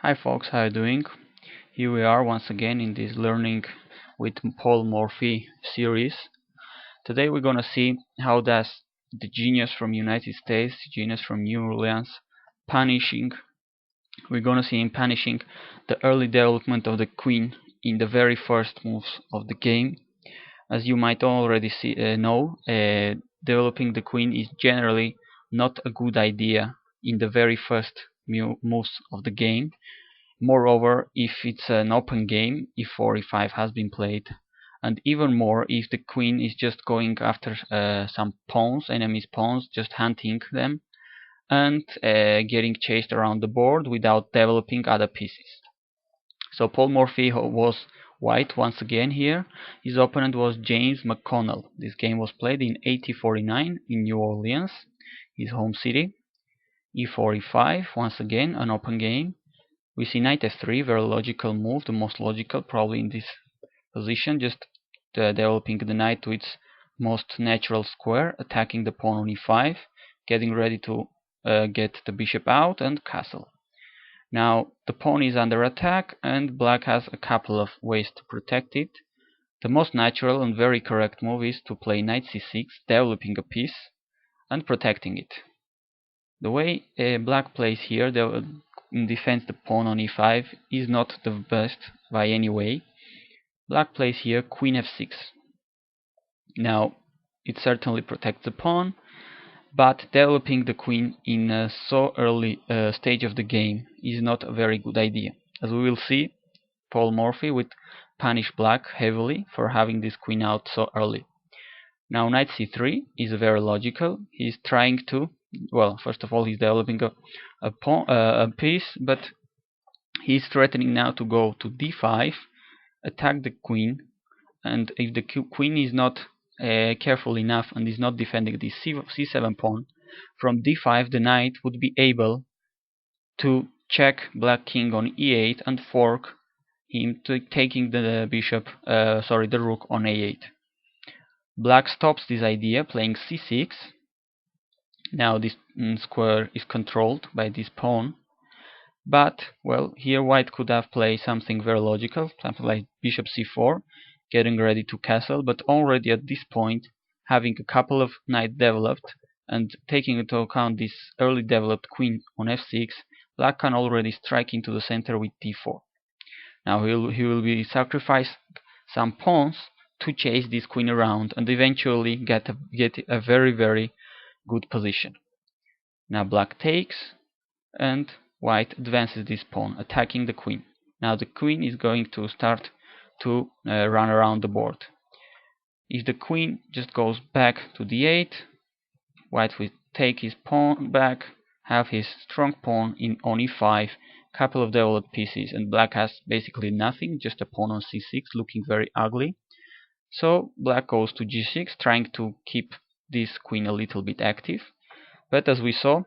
Hi folks, how are you doing? Here we are once again in this Learning with Paul Morphy series. Today we're gonna see how does the genius from United States, genius from New Orleans, punishing. We're gonna see him punishing the early development of the queen in the very first moves of the game. As you might already know, developing the queen is generally not a good idea in the very first moves of the game. Moreover, if it's an open game, e4, e5 has been played, and even more if the queen is just going after some pawns, enemy's pawns, just hunting them, and getting chased around the board without developing other pieces. So Paul Morphy was white once again here. His opponent was James McConnell. This game was played in 1849 in New Orleans, his home city. e4, e5, once again an open game. We see knight f3, very logical move, the most logical probably in this position, just developing the knight to its most natural square, attacking the pawn on e5, getting ready to get the bishop out and castle. Now the pawn is under attack and black has a couple of ways to protect it. The most natural and very correct move is to play knight c6, developing a piece and protecting it. The way black plays here, in defense the pawn on e5 is not the best by any way. Black plays here queen f6. Now it certainly protects the pawn, but developing the queen in a so early stage of the game is not a very good idea. As we will see, Paul Morphy would punish black heavily for having this queen out so early. Now knight c3 is very logical. He's trying to, well, first of all he's developing a piece, but he's threatening now to go to d5, attack the queen, and if the queen is not careful enough and is not defending the c7 pawn, from d5 the knight would be able to check black king on e8 and fork him to taking the the rook on a8. Black stops this idea, playing c6. Now this square is controlled by this pawn, but well, here white could have played something very logical, something like bishop c4, getting ready to castle, but already at this point, having a couple of knights developed and taking into account this early developed queen on f6, black can already strike into the center with d4. Now he will be sacrificing some pawns to chase this queen around and eventually get a very good position. Now black takes and white advances this pawn, attacking the queen. Now the queen is going to start to run around the board. If the queen just goes back to d8, white will take his pawn back, have his strong pawn on e5, couple of developed pieces, and black has basically nothing, just a pawn on c6 looking very ugly. So black goes to g6, trying to keep this queen a little bit active, but as we saw,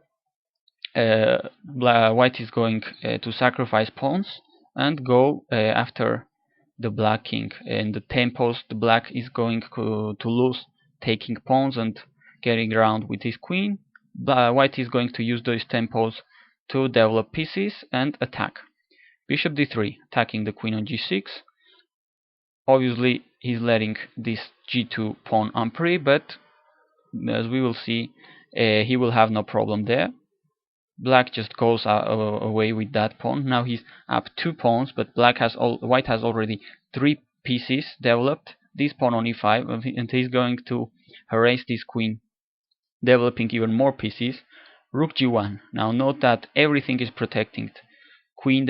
white is going to sacrifice pawns and go after the black king. And the tempos, the black is going to lose, taking pawns and getting around with his queen. White is going to use those tempos to develop pieces and attack. Bishop d3, attacking the queen on g6. Obviously he's letting this g2 pawn unpre, but as we will see, he will have no problem there. Black just goes away with that pawn. Now he's up 2 pawns, but white has already 3 pieces developed. This pawn on e5, and he's going to harass this queen, developing even more pieces. Rook g1. Now note that everything is protecting. Queen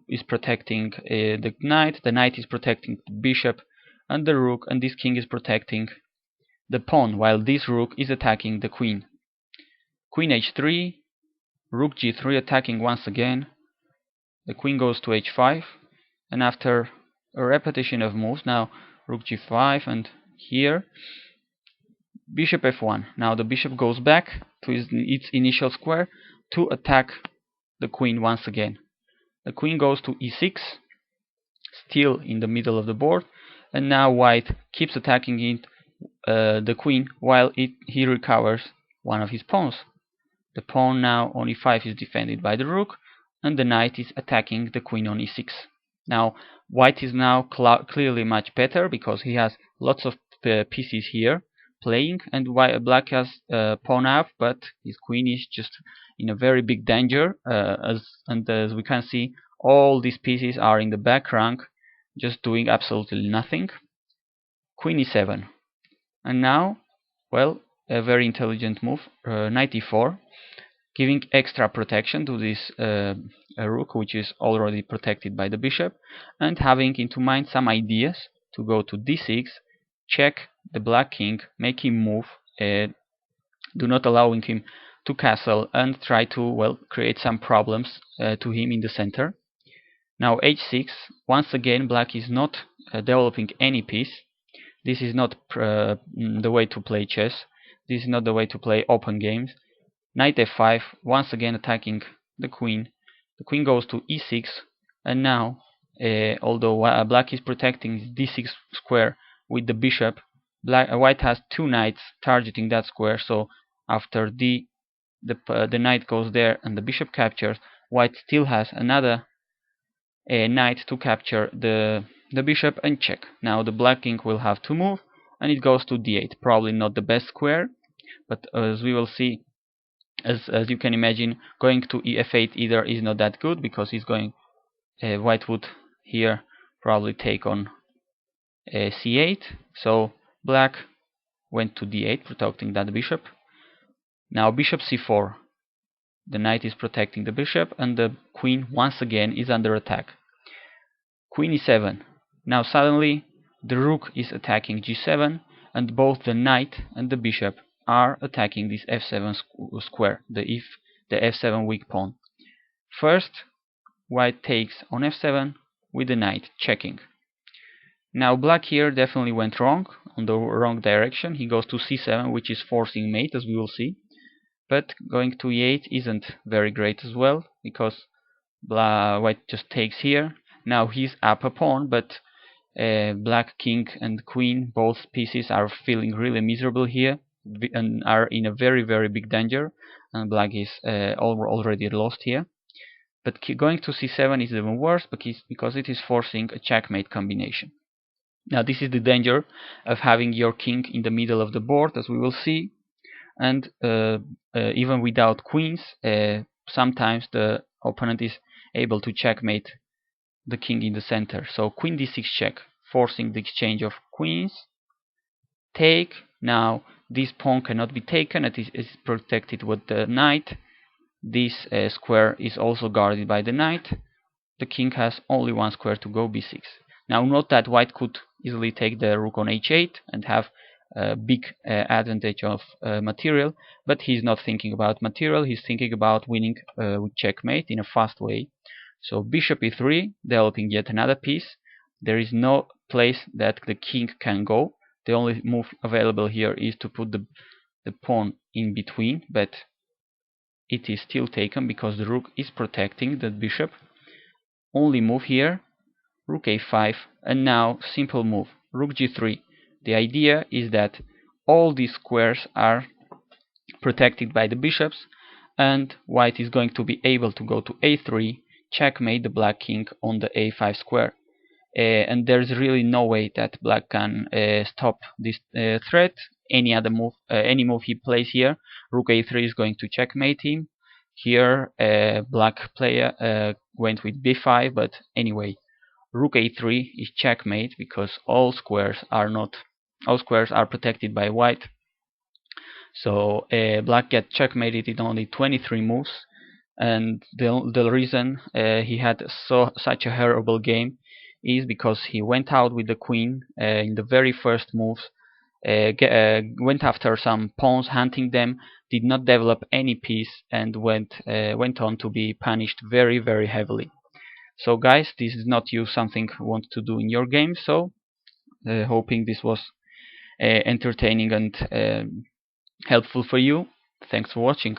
is protecting the knight is protecting the bishop and the rook, and this king is protecting the pawn, while this rook is attacking the queen. Queen h3, rook g3 attacking once again. The queen goes to h5, and after a repetition of moves, now rook g5 and here bishop f1. Now the bishop goes back to its initial square to attack the queen once again. The queen goes to e6, still in the middle of the board, and now white keeps attacking it, the queen, while he recovers one of his pawns. The pawn now on e5 is defended by the rook, and the knight is attacking the queen on e6. Now white is now clearly much better because he has lots of pieces here playing, and black has pawn up, but his queen is just in a very big danger, as we can see, all these pieces are in the back rank just doing absolutely nothing. Queen e7, and now, well, a very intelligent move, knight e4, giving extra protection to this rook, which is already protected by the bishop, and having into mind some ideas to go to d6, check the black king, make him move, do not allowing him to castle, and try to, well, create some problems to him in the center. Now h6, once again black is not developing any piece. This is not the way to play chess. This is not the way to play open games. Knight f5, once again attacking the queen. The queen goes to e6, and now, although black is protecting d6 square with the bishop, white has two knights targeting that square, so after the knight goes there and the bishop captures, white still has another knight to capture the bishop and check. Now the black king will have to move, and it goes to d8. Probably not the best square, but as we will see, as you can imagine, going to f8 either is not that good, because he's going white would here probably take on c8. So black went to d8, protecting that bishop. Now bishop c4. The knight is protecting the bishop, and the queen once again is under attack. Queen e7. Now suddenly the rook is attacking g7, and both the knight and the bishop are attacking this f7 square, the f7 weak pawn. First, white takes on f7 with the knight checking. Now black here definitely went wrong, on the wrong direction. He goes to c7, which is forcing mate, as we will see. But going to e8 isn't very great as well, because white just takes here. Now he's up a pawn, but black king and queen, both pieces, are feeling really miserable here and are in a very, very big danger, and black is already lost here. But going to c7 is even worse, because it is forcing a checkmate combination. Now this is the danger of having your king in the middle of the board, as we will see, and even without queens, sometimes the opponent is able to checkmate the king in the center. So queen d6 check, forcing the exchange of queens. Take. Now this pawn cannot be taken, it is protected with the knight. This square is also guarded by the knight. The king has only one square to go, b6. Now note that white could easily take the rook on h8 and have a big advantage of material, but he's not thinking about material, he's thinking about winning with checkmate in a fast way. So bishop e3, developing yet another piece. There is no place that the king can go. The only move available here is to put the pawn in between, but it is still taken because the rook is protecting the bishop. Only move here, rook a5, and now simple move, rook g3. The idea is that all these squares are protected by the bishops, and white is going to be able to go to a3, checkmate the black king on the a5 square. And there's really no way that black can stop this threat. Any other move, any move he plays here, rook a3 is going to checkmate him. Here, black player went with b5, but anyway, rook a3 is checkmate because all squares are protected by white. So black gets checkmated in only 23 moves, and the reason he had such a horrible game is because he went out with the queen in the very first moves, went after some pawns, hunting them, did not develop any piece, and went on to be punished very, very heavily. So guys, this is not something you want to do in your game, so hoping this was entertaining and helpful for you. Thanks for watching.